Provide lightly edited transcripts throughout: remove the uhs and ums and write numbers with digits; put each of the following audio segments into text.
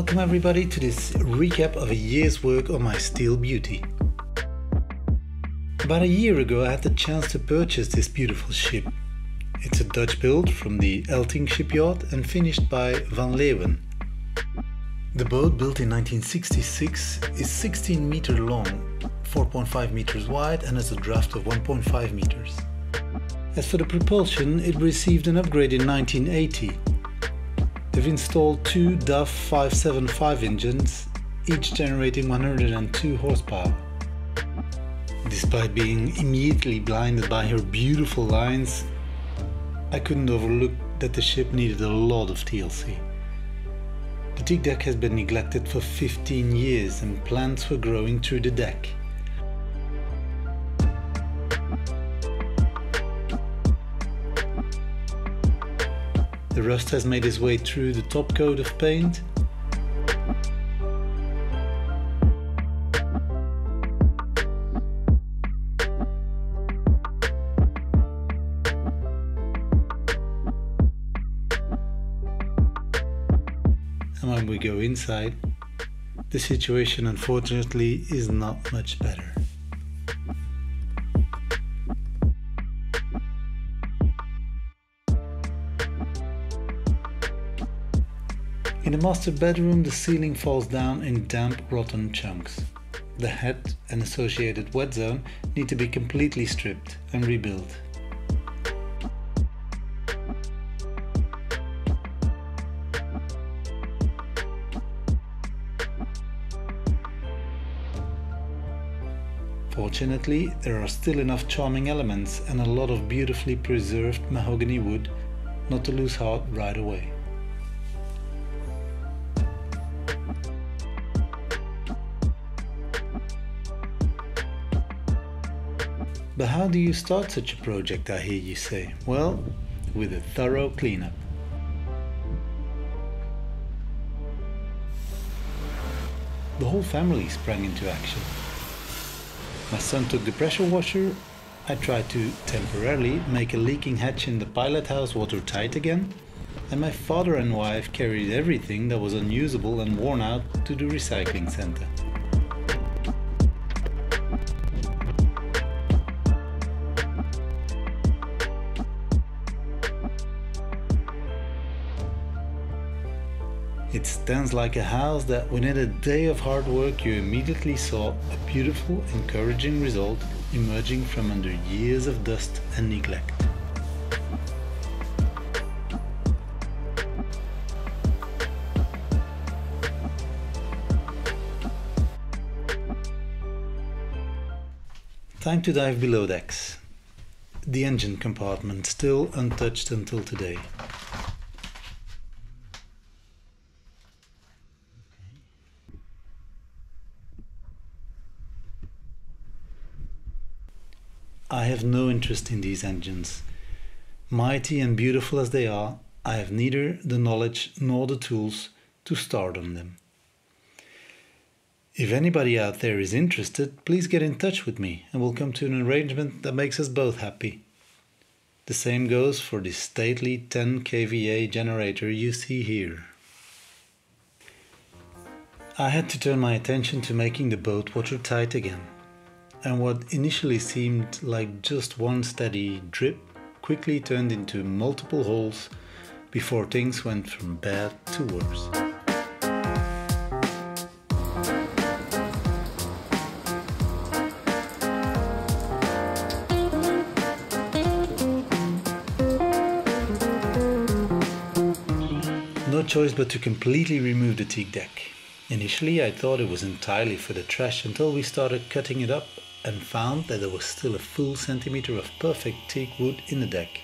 Welcome everybody to this recap of a year's work on my steel beauty. About a year ago I had the chance to purchase this beautiful ship. It's a Dutch build from the Elting shipyard and finished by Van Leeuwen. The boat, built in 1966, is 16 meters long, 4.5 meters wide and has a draft of 1.5 meters. As for the propulsion, it received an upgrade in 1980. They've installed two DAF 575 engines, each generating 102 horsepower. Despite being immediately blinded by her beautiful lines, I couldn't overlook that the ship needed a lot of TLC. The teak deck has been neglected for 15 years and plants were growing through the deck. The rust has made its way through the top coat of paint. And when we go inside, the situation unfortunately is not much better. In the master bedroom, the ceiling falls down in damp, rotten chunks. The head and associated wet zone need to be completely stripped and rebuilt. Fortunately, there are still enough charming elements and a lot of beautifully preserved mahogany wood not to lose heart right away. But how do you start such a project, I hear you say? Well, with a thorough cleanup. The whole family sprang into action. My son took the pressure washer, I tried to temporarily make a leaking hatch in the pilot house watertight again, and my father and wife carried everything that was unusable and worn out to the recycling center. It stands like a house that within a day of hard work you immediately saw a beautiful, encouraging result emerging from under years of dust and neglect. Time to dive below decks. The engine compartment still untouched until today. I have no interest in these engines. Mighty and beautiful as they are, I have neither the knowledge nor the tools to start on them. If anybody out there is interested, please get in touch with me and we'll come to an arrangement that makes us both happy. The same goes for this stately 10 kVA generator you see here. I had to turn my attention to making the boat watertight again. And what initially seemed like just one steady drip quickly turned into multiple holes before things went from bad to worse. No choice but to completely remove the teak deck. Initially I thought it was entirely for the trash until we started cutting it up and found that there was still a full centimeter of perfect teak wood in the deck.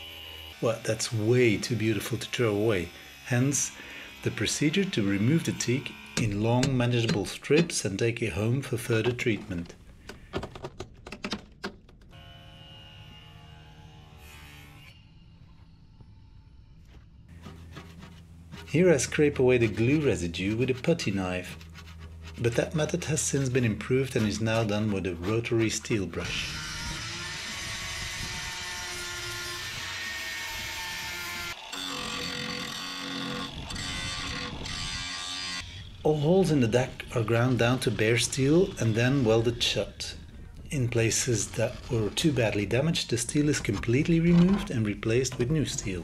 Well, that's way too beautiful to throw away. Hence, the procedure to remove the teak in long manageable strips and take it home for further treatment. Here I scrape away the glue residue with a putty knife. But that method has since been improved and is now done with a rotary steel brush. All holes in the deck are ground down to bare steel and then welded shut. In places that were too badly damaged, the steel is completely removed and replaced with new steel.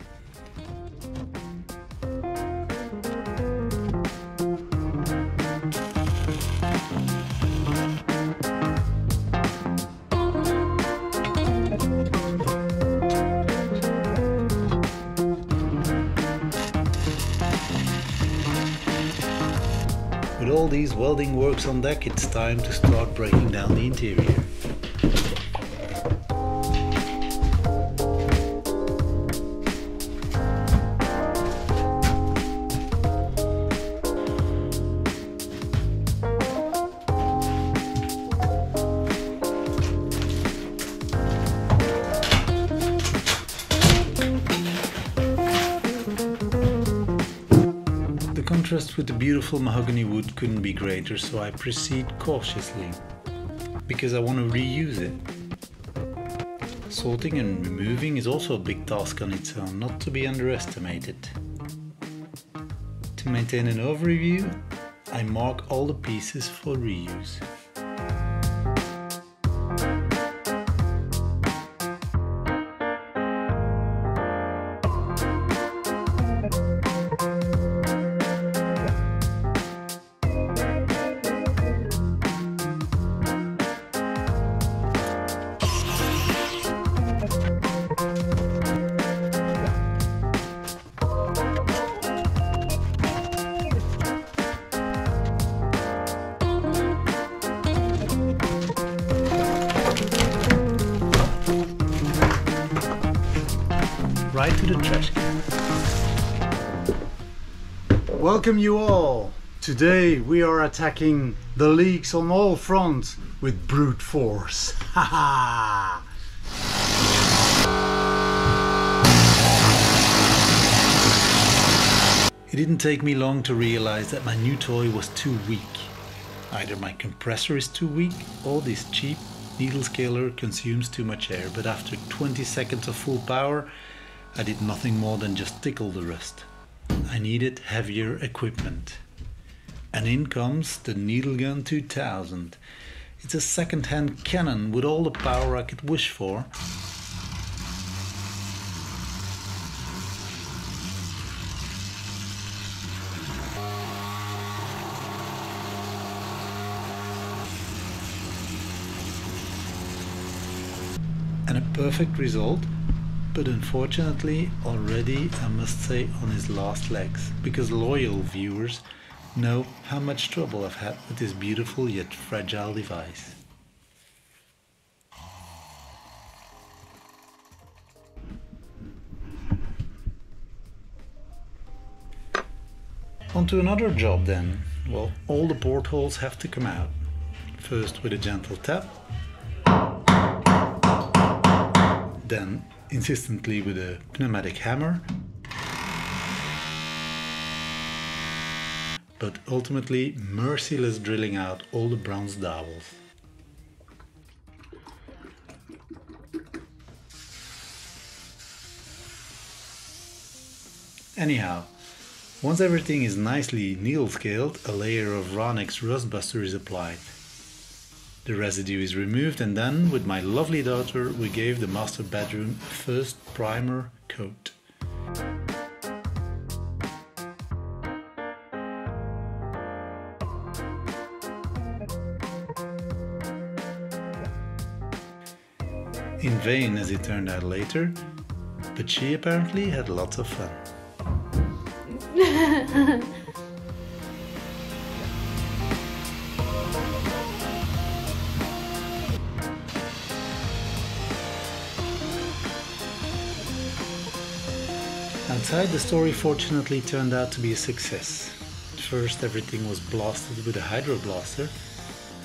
With all these welding works on deck, it's time to start breaking down the interior. The contrast with the beautiful mahogany wood couldn't be greater, so I proceed cautiously, because I want to reuse it. Sorting and removing is also a big task on its own, not to be underestimated. To maintain an overview, I mark all the pieces for reuse. Right to the trash can. Welcome you all! Today we are attacking the leaks on all fronts with brute force. Haha! It didn't take me long to realize that my new toy was too weak. Either my compressor is too weak or this cheap needle scaler consumes too much air, but after 20 seconds of full power I did nothing more than just tickle the rust. I needed heavier equipment. And in comes the Needle Gun 2000. It's a second-hand cannon with all the power I could wish for. And a perfect result. But unfortunately already, I must say, on his last legs, because loyal viewers know how much trouble I've had with this beautiful yet fragile device. On to another job then. Well, all the portholes have to come out. First with a gentle tap, then insistently with a pneumatic hammer, but ultimately merciless drilling out all the bronze dowels. Anyhow, once everything is nicely needle scaled, a layer of Ronix rustbuster is applied. The residue is removed, and then, with my lovely daughter, we gave the master bedroom a first primer coat. In vain, as it turned out later, but she apparently had lots of fun. Outside, the story fortunately turned out to be a success. First, everything was blasted with a hydroblaster,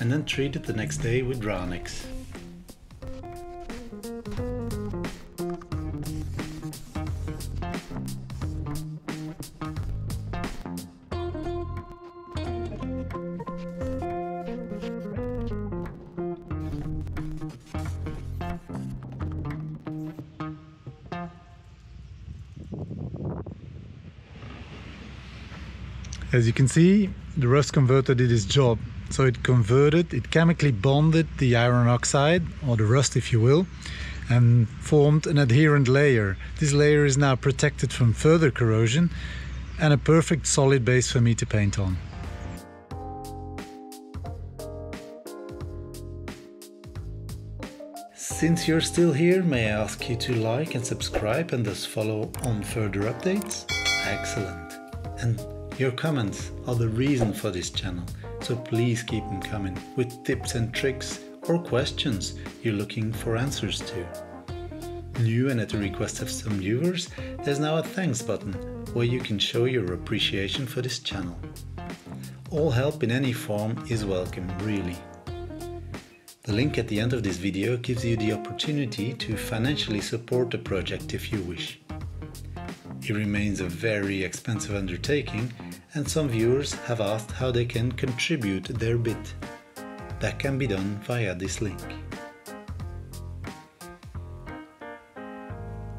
and then treated the next day with Ronix. As you can see, the rust converter did its job. So it chemically bonded the iron oxide, or the rust if you will, and formed an adherent layer. This layer is now protected from further corrosion and a perfect solid base for me to paint on. Since you're still here, may I ask you to like and subscribe and thus follow on further updates? Excellent. And your comments are the reason for this channel, so please keep them coming with tips and tricks or questions you're looking for answers to. New and at the request of some viewers, there's now a thanks button where you can show your appreciation for this channel. All help in any form is welcome, really. The link at the end of this video gives you the opportunity to financially support the project if you wish. It remains a very expensive undertaking, and some viewers have asked how they can contribute their bit. That can be done via this link.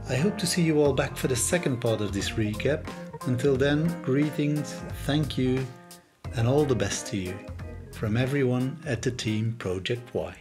I hope to see you all back for the second part of this recap. Until then, greetings, thank you, and all the best to you from everyone at the team Project Y.